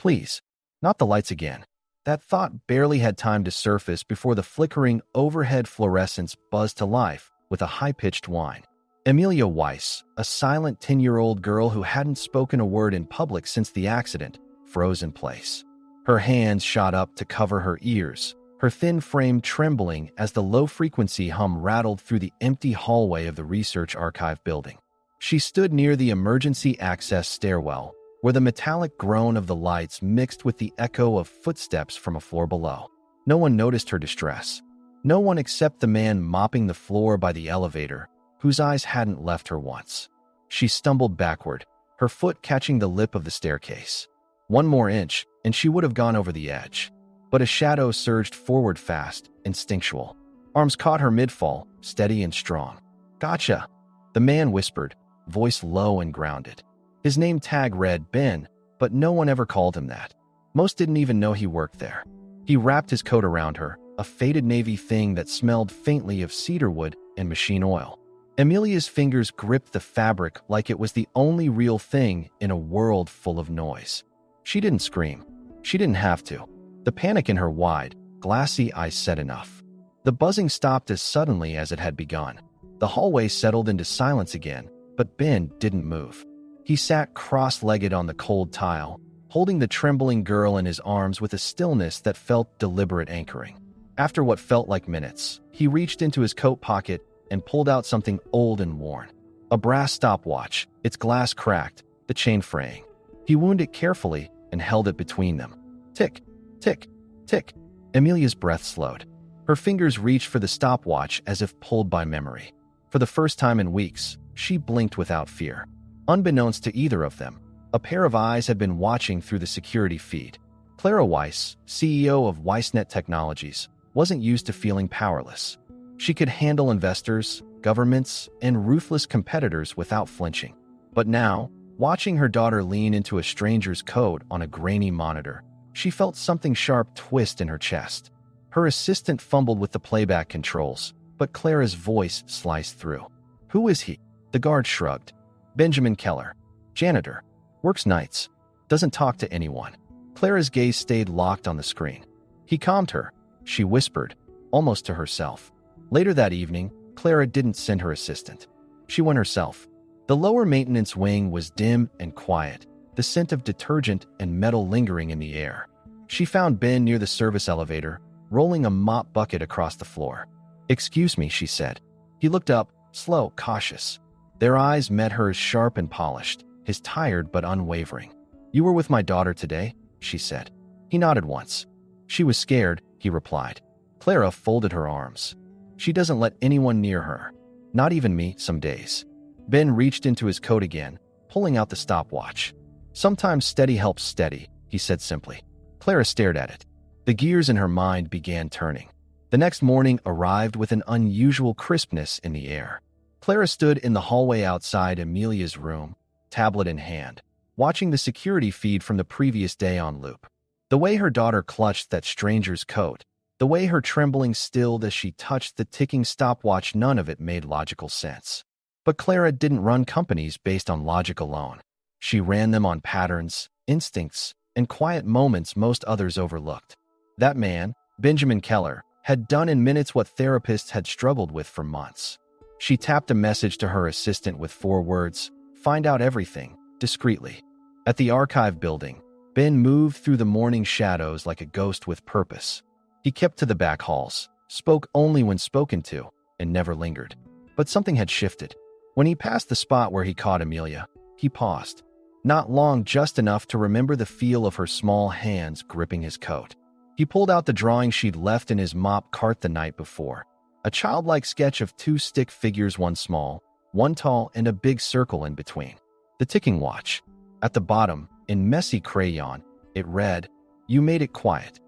Please, not the lights again. That thought barely had time to surface before the flickering overhead fluorescence buzzed to life with a high-pitched whine. Amelia Weiss, a silent 10-year-old girl who hadn't spoken a word in public since the accident, froze in place. Her hands shot up to cover her ears, her thin frame trembling as the low-frequency hum rattled through the empty hallway of the research archive building. She stood near the emergency access stairwell, where the metallic groan of the lights mixed with the echo of footsteps from a floor below. No one noticed her distress. No one except the man mopping the floor by the elevator, whose eyes hadn't left her once. She stumbled backward, her foot catching the lip of the staircase. One more inch, and she would have gone over the edge. But a shadow surged forward fast, instinctual. Arms caught her mid-fall, steady and strong. "Gotcha," the man whispered, voice low and grounded. His name tag read Ben, but no one ever called him that. Most didn't even know he worked there. He wrapped his coat around her, a faded navy thing that smelled faintly of cedarwood and machine oil. Amelia's fingers gripped the fabric like it was the only real thing in a world full of noise. She didn't scream. She didn't have to. The panic in her wide, glassy eyes said enough. The buzzing stopped as suddenly as it had begun. The hallway settled into silence again, but Ben didn't move. He sat cross-legged on the cold tile, holding the trembling girl in his arms with a stillness that felt deliberate anchoring. After what felt like minutes, he reached into his coat pocket and pulled out something old and worn. A brass stopwatch, its glass cracked, the chain fraying. He wound it carefully and held it between them. Tick, tick, tick. Amelia's breath slowed. Her fingers reached for the stopwatch as if pulled by memory. For the first time in weeks, she blinked without fear. Unbeknownst to either of them, a pair of eyes had been watching through the security feed. Clara Weiss, CEO of WeissNet Technologies, wasn't used to feeling powerless. She could handle investors, governments, and ruthless competitors without flinching. But now, watching her daughter lean into a stranger's code on a grainy monitor, she felt something sharp twist in her chest. Her assistant fumbled with the playback controls, but Clara's voice sliced through. "Who is he?" The guard shrugged. "Benjamin Keller. Janitor. Works nights. Doesn't talk to anyone." Clara's gaze stayed locked on the screen. "He calmed her," she whispered, almost to herself. Later that evening, Clara didn't send her assistant. She went herself. The lower maintenance wing was dim and quiet, the scent of detergent and metal lingering in the air. She found Ben near the service elevator, rolling a mop bucket across the floor. "Excuse me," she said. He looked up, slow, cautious. Their eyes met hers, sharp and polished, his tired but unwavering. "You were with my daughter today?" she said. He nodded once. "She was scared," he replied. Clara folded her arms. "She doesn't let anyone near her. Not even me, some days." Ben reached into his coat again, pulling out the stopwatch. "Sometimes steady helps steady," he said simply. Clara stared at it. The gears in her mind began turning. The next morning arrived with an unusual crispness in the air. Clara stood in the hallway outside Amelia's room, tablet in hand, watching the security feed from the previous day on loop. The way her daughter clutched that stranger's coat, the way her trembling stilled as she touched the ticking stopwatch, none of it made logical sense. But Clara didn't run companies based on logic alone. She ran them on patterns, instincts, and quiet moments most others overlooked. That man, Benjamin Keller, had done in minutes what therapists had struggled with for months. She tapped a message to her assistant with 4 words, "Find out everything," discreetly. At the archive building, Ben moved through the morning shadows like a ghost with purpose. He kept to the back halls, spoke only when spoken to, and never lingered. But something had shifted. When he passed the spot where he caught Amelia, he paused. Not long, just enough to remember the feel of her small hands gripping his coat. He pulled out the drawing she'd left in his mop cart the night before. A childlike sketch of 2 stick figures, one small, one tall, and a big circle in between. The ticking watch. At the bottom, in messy crayon, it read, "You made it quiet."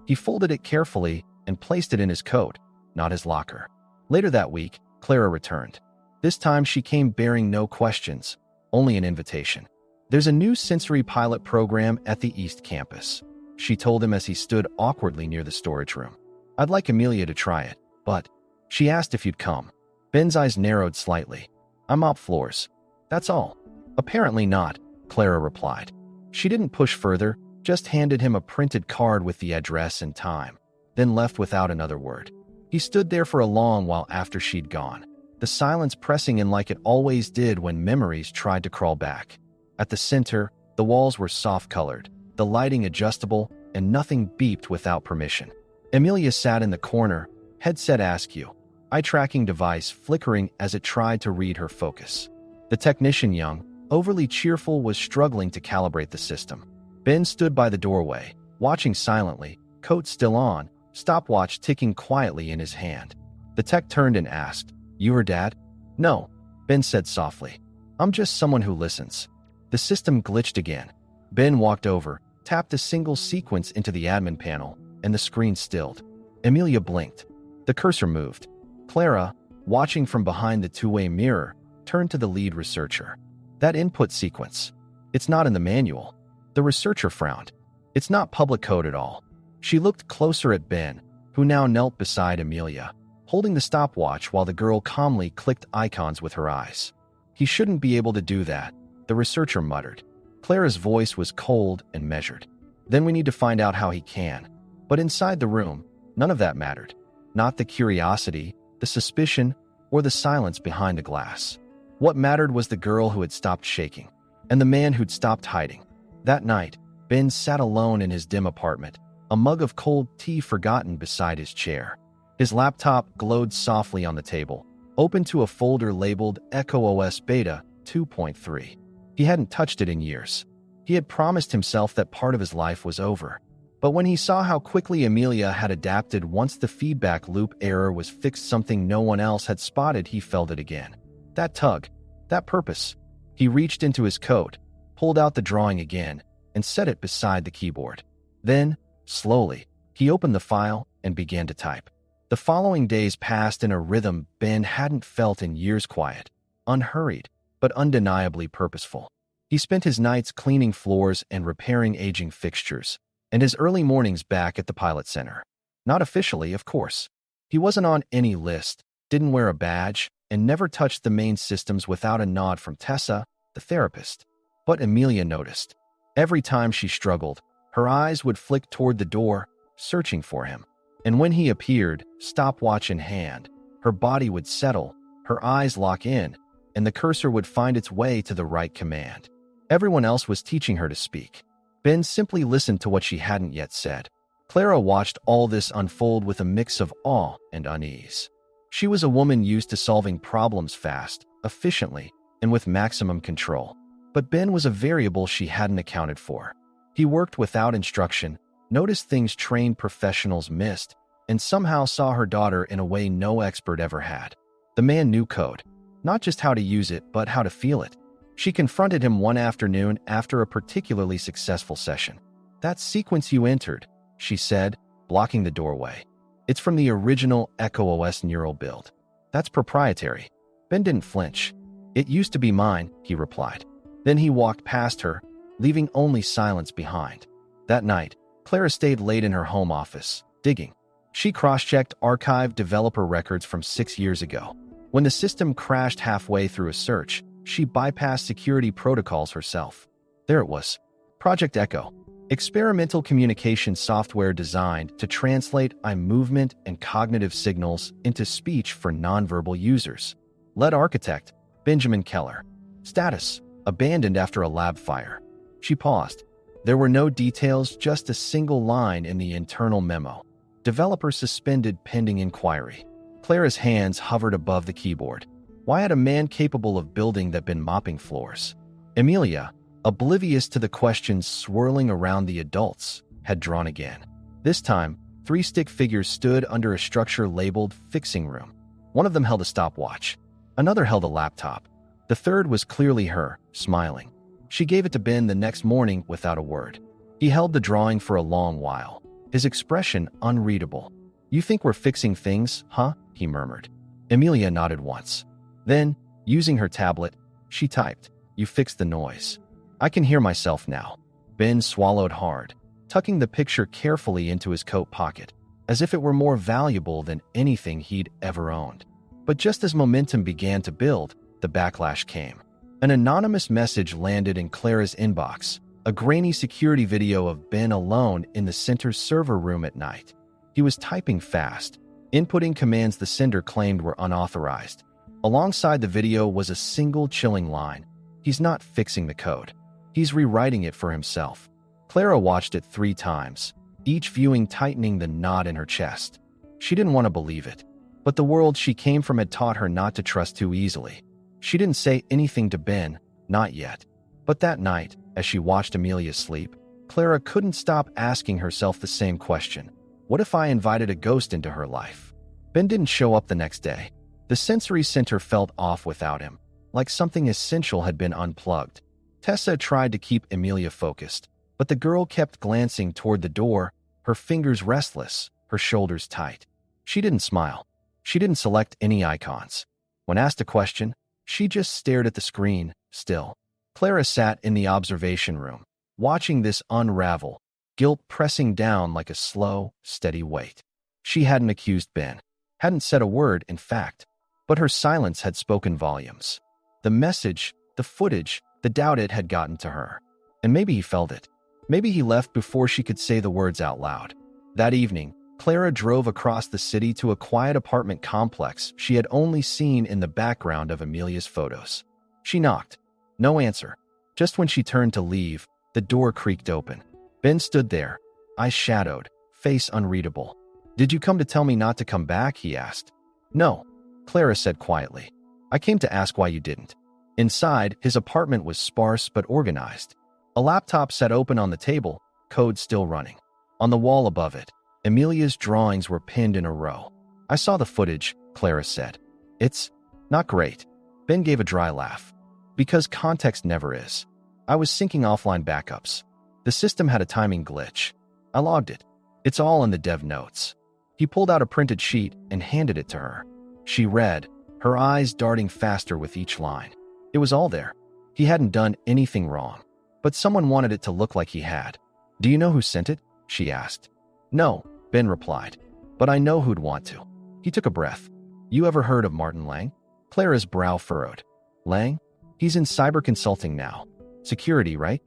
He folded it carefully and placed it in his coat, not his locker. Later that week, Clara returned. This time she came bearing no questions, only an invitation. "There's a new sensory pilot program at the East Campus," she told him as he stood awkwardly near the storage room. "I'd like Amelia to try it, but..." She asked if you'd come. Ben's eyes narrowed slightly. "I mop floors. That's all." "Apparently not," Clara replied. She didn't push further, just handed him a printed card with the address and time, then left without another word. He stood there for a long while after she'd gone, the silence pressing in like it always did when memories tried to crawl back. At the center, the walls were soft-colored, the lighting adjustable, and nothing beeped without permission. Amelia sat in the corner, headset askew, eye-tracking device flickering as it tried to read her focus. The technician, young, overly cheerful, was struggling to calibrate the system. Ben stood by the doorway, watching silently, coat still on, stopwatch ticking quietly in his hand. The tech turned and asked, "You her dad?" "No," Ben said softly. "I'm just someone who listens." The system glitched again. Ben walked over, tapped a single sequence into the admin panel, and the screen stilled. Amelia blinked. The cursor moved. Clara, watching from behind the two-way mirror, turned to the lead researcher. "That input sequence. It's not in the manual." The researcher frowned. "It's not public code at all." She looked closer at Ben, who now knelt beside Amelia, holding the stopwatch while the girl calmly clicked icons with her eyes. "He shouldn't be able to do that," the researcher muttered. Clara's voice was cold and measured. "Then we need to find out how he can." But inside the room, none of that mattered. Not the curiosity, the suspicion, or the silence behind the glass. What mattered was the girl who had stopped shaking, and the man who'd stopped hiding. That night, Ben sat alone in his dim apartment, a mug of cold tea forgotten beside his chair. His laptop glowed softly on the table, open to a folder labeled Echo OS Beta 2.3. He hadn't touched it in years. He had promised himself that part of his life was over. But when he saw how quickly Amelia had adapted once the feedback loop error was fixed, something no one else had spotted, he felt it again. That tug, that purpose. He reached into his coat, pulled out the drawing again, and set it beside the keyboard. Then, slowly, he opened the file and began to type. The following days passed in a rhythm Ben hadn't felt in years, quiet, unhurried, but undeniably purposeful. He spent his nights cleaning floors and repairing aging fixtures, and his early mornings back at the pilot center. Not officially, of course. He wasn't on any list, didn't wear a badge, and never touched the main systems without a nod from Tessa, the therapist. But Amelia noticed. Every time she struggled, her eyes would flick toward the door, searching for him. And when he appeared, stopwatch in hand, her body would settle, her eyes lock in, and the cursor would find its way to the right command. Everyone else was teaching her to speak. Ben simply listened to what she hadn't yet said. Clara watched all this unfold with a mix of awe and unease. She was a woman used to solving problems fast, efficiently, and with maximum control. But Ben was a variable she hadn't accounted for. He worked without instruction, noticed things trained professionals missed, and somehow saw her daughter in a way no expert ever had. The man knew code, not just how to use it, but how to feel it. She confronted him one afternoon after a particularly successful session. "That sequence you entered," she said, blocking the doorway. "It's from the original Echo OS neural build. That's proprietary." Ben didn't flinch. "It used to be mine," he replied. Then he walked past her, leaving only silence behind. That night, Clara stayed late in her home office, digging. She cross-checked archived developer records from 6 years ago. When the system crashed halfway through a search, she bypassed security protocols herself. There it was. Project Echo. Experimental communication software designed to translate eye movement and cognitive signals into speech for nonverbal users. Lead architect, Benjamin Keller. Status, abandoned after a lab fire. She paused. There were no details, just a single line in the internal memo. Developer suspended pending inquiry. Clara's hands hovered above the keyboard. Why had a man capable of building that been mopping floors? Amelia, oblivious to the questions swirling around the adults, had drawn again. This time, 3 stick figures stood under a structure labeled Fixing Room. One of them held a stopwatch. Another held a laptop. The third was clearly her, smiling. She gave it to Ben the next morning without a word. He held the drawing for a long while, his expression unreadable. "You think we're fixing things, huh?" he murmured. Amelia nodded once. Then, using her tablet, she typed, "You fixed the noise. I can hear myself now." Ben swallowed hard, tucking the picture carefully into his coat pocket, as if it were more valuable than anything he'd ever owned. But just as momentum began to build, the backlash came. An anonymous message landed in Clara's inbox, A grainy security video of Ben alone in the center's server room at night. He was typing fast, inputting commands the sender claimed were unauthorized. Alongside the video was a single chilling line. He's not fixing the code. He's rewriting it for himself. Clara watched it 3 times, each viewing tightening the knot in her chest. She didn't want to believe it, but the world she came from had taught her not to trust too easily. She didn't say anything to Ben, not yet. But that night, as she watched Amelia sleep, Clara couldn't stop asking herself the same question. What if I invited a ghost into her life? Ben didn't show up the next day. The sensory center felt off without him, like something essential had been unplugged. Tessa tried to keep Amelia focused, but the girl kept glancing toward the door, her fingers restless, her shoulders tight. She didn't smile. She didn't select any icons. When asked a question, she just stared at the screen, still. Clara sat in the observation room, watching this unravel, guilt pressing down like a slow, steady weight. She hadn't accused Ben, hadn't said a word, in fact, but her silence had spoken volumes. The message, the footage, the doubt it had gotten to her. And maybe he felt it. Maybe he left before she could say the words out loud. That evening, Clara drove across the city to a quiet apartment complex she had only seen in the background of Amelia's photos. She knocked. No answer. Just when she turned to leave, the door creaked open. Ben stood there, eyes shadowed, face unreadable. "Did you come to tell me not to come back?" he asked. "No," Clara said quietly. "I came to ask why you didn't." Inside, his apartment was sparse but organized. A laptop sat open on the table, code still running. On the wall above it, Amelia's drawings were pinned in a row. "I saw the footage," Clara said. "It's not great." Ben gave a dry laugh. "Because context never is. I was syncing offline backups. The system had a timing glitch. I logged it. It's all in the dev notes." He pulled out a printed sheet and handed it to her. She read, her eyes darting faster with each line. It was all there. He hadn't done anything wrong, but someone wanted it to look like he had. "Do you know who sent it?" she asked. "No," Ben replied, "but I know who'd want to." He took a breath. "You ever heard of Martin Lang?" Clara's brow furrowed. "Lang? He's in cyber consulting now. Security, right?"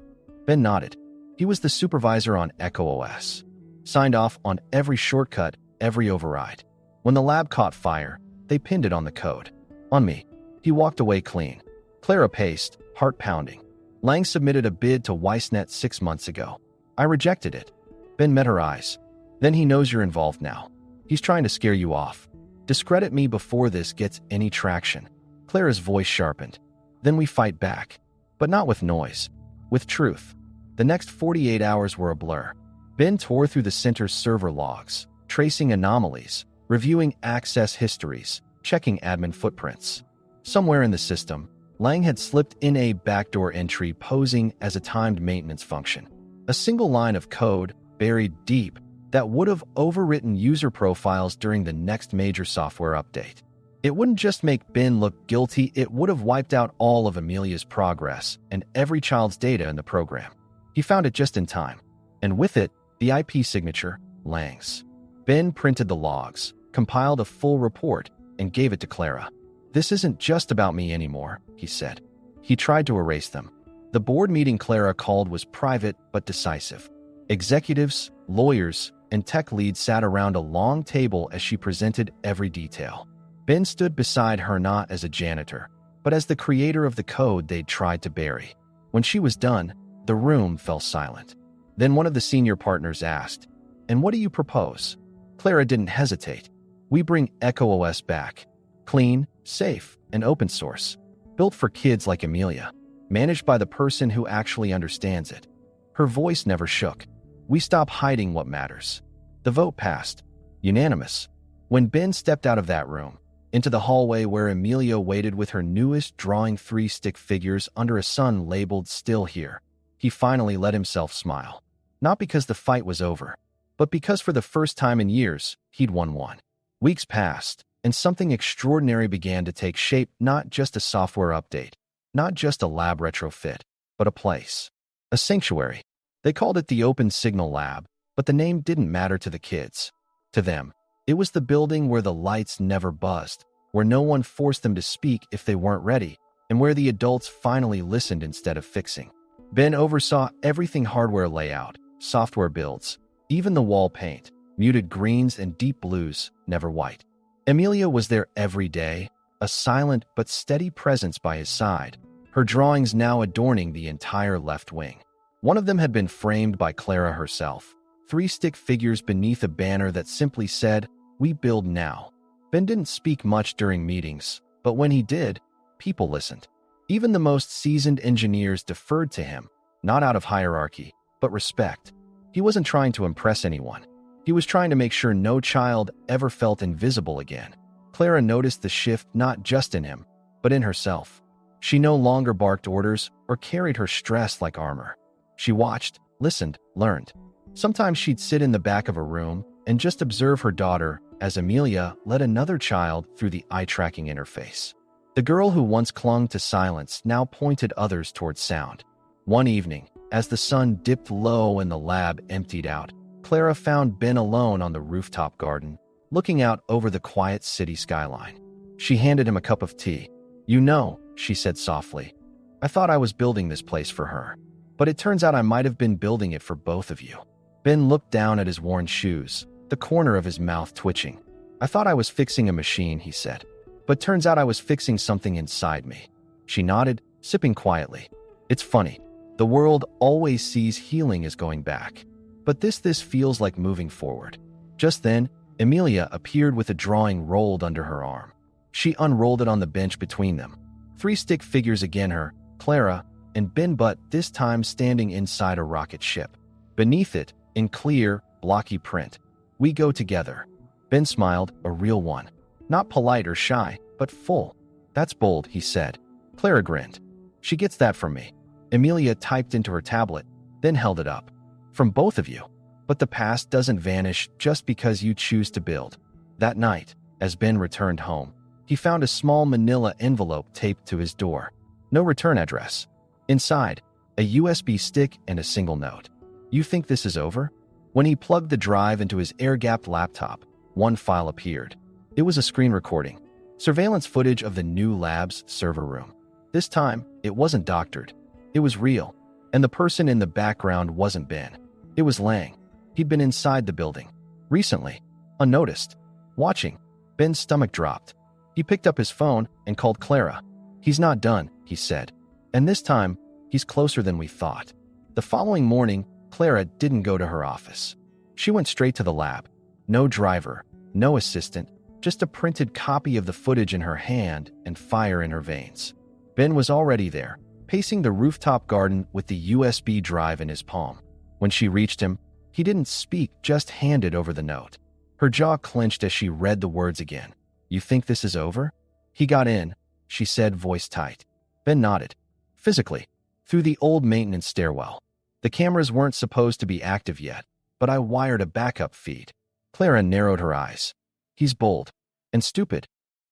Ben nodded. He was the supervisor on Echo OS. Signed off on every shortcut, every override. When the lab caught fire, they pinned it on the code. "On me." He walked away clean. Clara paced, heart pounding. "Lang submitted a bid to Weissnet 6 months ago. I rejected it." Ben met her eyes. "Then he knows you're involved now. He's trying to scare you off. Discredit me before this gets any traction." Clara's voice sharpened. "Then we fight back. But not with noise. With truth." The next 48 hours were a blur. Ben tore through the center's server logs, tracing anomalies, reviewing access histories, checking admin footprints. Somewhere in the system, Lang had slipped in a backdoor entry posing as a timed maintenance function. A single line of code, buried deep, that would have overwritten user profiles during the next major software update. It wouldn't just make Ben look guilty, it would have wiped out all of Amelia's progress and every child's data in the program. He found it just in time, and with it, the IP signature, Lang's. Ben printed the logs, compiled a full report, and gave it to Clara. "This isn't just about me anymore," he said. He tried to erase them. The board meeting Clara called was private but decisive. Executives, lawyers, and tech leads sat around a long table as she presented every detail. Ben stood beside her not as a janitor, but as the creator of the code they'd tried to bury. When she was done, the room fell silent. Then one of the senior partners asked, "And what do you propose?" Clara didn't hesitate. "We bring Echo OS back. Clean, safe, and open source. Built for kids like Amelia. Managed by the person who actually understands it." Her voice never shook. "We stop hiding what matters." The vote passed. Unanimous. When Ben stepped out of that room, into the hallway where Amelia waited with her newest drawing 3 stick figures under a sun labeled "Still Here," he finally let himself smile. Not because the fight was over, but because for the first time in years, he'd won one. Weeks passed, and something extraordinary began to take shape, not just a software update, not just a lab retrofit, but a place. A sanctuary. They called it the Open Signal Lab, but the name didn't matter to the kids. To them, it was the building where the lights never buzzed, where no one forced them to speak if they weren't ready, and where the adults finally listened instead of fixing. Ben oversaw everything: hardware layout, software builds, even the wall paint, muted greens and deep blues, never white. Amelia was there every day, a silent but steady presence by his side, her drawings now adorning the entire left wing. One of them had been framed by Clara herself, 3 stick figures beneath a banner that simply said, "We build now." Ben didn't speak much during meetings, but when he did, people listened. Even the most seasoned engineers deferred to him, not out of hierarchy, but respect. He wasn't trying to impress anyone. He was trying to make sure no child ever felt invisible again. Clara noticed the shift not just in him, but in herself. She no longer barked orders or carried her stress like armor. She watched, listened, learned. Sometimes she'd sit in the back of a room and just observe her daughter as Amelia led another child through the eye-tracking interface. The girl who once clung to silence now pointed others towards sound. One evening, as the sun dipped low and the lab emptied out, Clara found Ben alone on the rooftop garden, looking out over the quiet city skyline. She handed him a cup of tea. "You know," she said softly, "I thought I was building this place for her. But it turns out I might have been building it for both of you." Ben looked down at his worn shoes, the corner of his mouth twitching. "I thought I was fixing a machine," he said. "But turns out I was fixing something inside me." She nodded, sipping quietly. "It's funny. The world always sees healing as going back. But this feels like moving forward." Just then, Amelia appeared with a drawing rolled under her arm. She unrolled it on the bench between them. 3 stick figures again, her, Clara, and Ben, but this time standing inside a rocket ship. Beneath it, in clear, blocky print, "We go together." Ben smiled, a real one. Not polite or shy, but full. "That's bold," he said. Clara grinned. "She gets that from me." Amelia typed into her tablet, then held it up. "From both of you. But the past doesn't vanish just because you choose to build." That night, as Ben returned home, he found a small manila envelope taped to his door. No return address. Inside, a USB stick and a single note. "You think this is over?" When he plugged the drive into his air-gapped laptop, one file appeared. It was a screen recording. Surveillance footage of the new lab's server room. This time, it wasn't doctored. It was real. And the person in the background wasn't Ben. It was Lang. He'd been inside the building. Recently. Unnoticed. Watching. Ben's stomach dropped. He picked up his phone and called Clara. "He's not done," he said. "And this time, he's closer than we thought." The following morning, Clara didn't go to her office. She went straight to the lab. No driver, no assistant, just a printed copy of the footage in her hand and fire in her veins. Ben was already there, pacing the rooftop garden with the USB drive in his palm. When she reached him, he didn't speak, just handed over the note. Her jaw clenched as she read the words again. "You think this is over?" "He got in," she said, voice tight. Ben nodded. "Physically. Through the old maintenance stairwell. The cameras weren't supposed to be active yet, but I wired a backup feed." Clara narrowed her eyes. "He's bold. And stupid."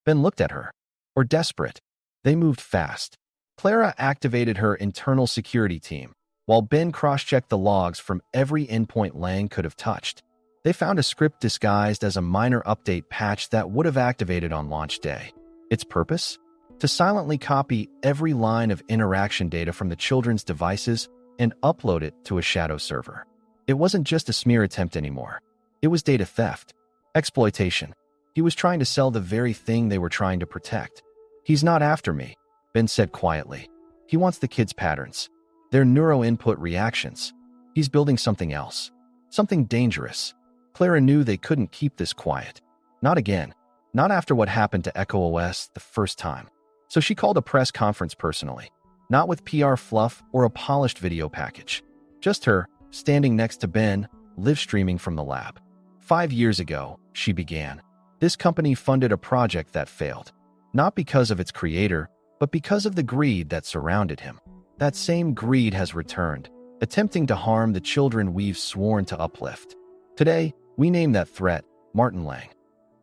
Ben looked at her. "Or desperate." They moved fast. Clara activated her internal security team, while Ben cross-checked the logs from every endpoint Lang could have touched. They found a script disguised as a minor update patch that would have activated on launch day. Its purpose? To silently copy every line of interaction data from the children's devices and upload it to a shadow server. It wasn't just a smear attempt anymore. It was data theft. Exploitation. He was trying to sell the very thing they were trying to protect. "He's not after me," Ben said quietly. "He wants the kids' patterns. Their neuro-input reactions. He's building something else. Something dangerous." Clara knew they couldn't keep this quiet. Not again. Not after what happened to Echo OS the first time. So she called a press conference personally. Not with PR fluff or a polished video package. Just her, standing next to Ben, live streaming from the lab. 5 years ago, she began. This company funded a project that failed. Not because of its creator, but because of the greed that surrounded him. That same greed has returned, attempting to harm the children we've sworn to uplift. Today, we name that threat Martin Lang.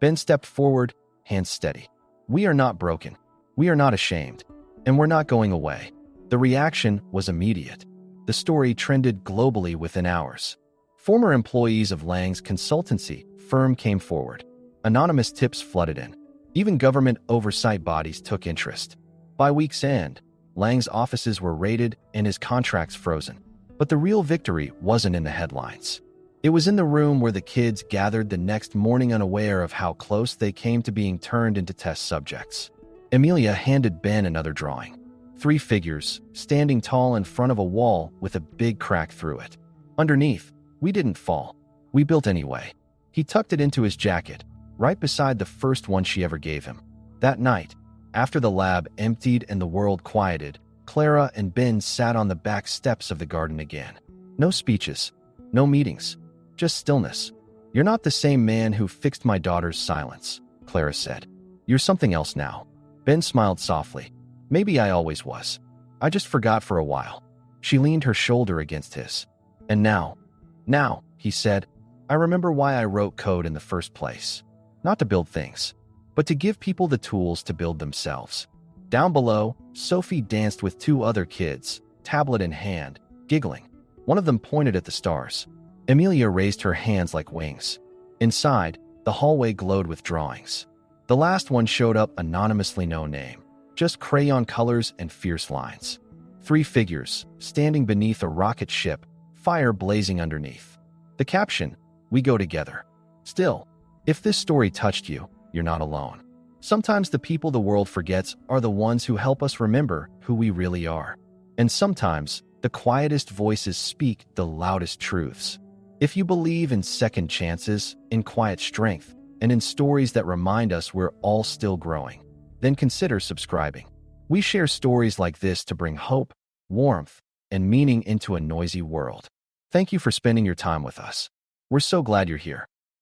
Ben stepped forward, hands steady. "We are not broken. We are not ashamed. And we're not going away." The reaction was immediate. The story trended globally within hours. Former employees of Lang's consultancy firm came forward. Anonymous tips flooded in. Even government oversight bodies took interest. By week's end, Lang's offices were raided and his contracts frozen. But the real victory wasn't in the headlines. It was in the room where the kids gathered the next morning, unaware of how close they came to being turned into test subjects. Amelia handed Ben another drawing. 3 figures, standing tall in front of a wall with a big crack through it. Underneath, "We didn't fall. We built anyway." He tucked it into his jacket, right beside the first one she ever gave him. That night, after the lab emptied and the world quieted, Clara and Ben sat on the back steps of the garden again. No speeches, no meetings, just stillness. "You're not the same man who fixed my daughter's silence," Clara said. "You're something else now." Ben smiled softly. "Maybe I always was. I just forgot for a while." She leaned her shoulder against his. "And now," he said, "I remember why I wrote code in the first place. Not to build things, but to give people the tools to build themselves." Down below, Sophie danced with 2 other kids, tablet in hand, giggling. One of them pointed at the stars. Amelia raised her hands like wings. Inside, the hallway glowed with drawings. The last one showed up anonymously, no name, just crayon colors and fierce lines. 3 figures, standing beneath a rocket ship, fire blazing underneath. The caption, "We go together." Still, if this story touched you, you're not alone. Sometimes the people the world forgets are the ones who help us remember who we really are. And sometimes, the quietest voices speak the loudest truths. If you believe in second chances, in quiet strength, and in stories that remind us we're all still growing, then consider subscribing. We share stories like this to bring hope, warmth, and meaning into a noisy world. Thank you for spending your time with us. We're so glad you're here.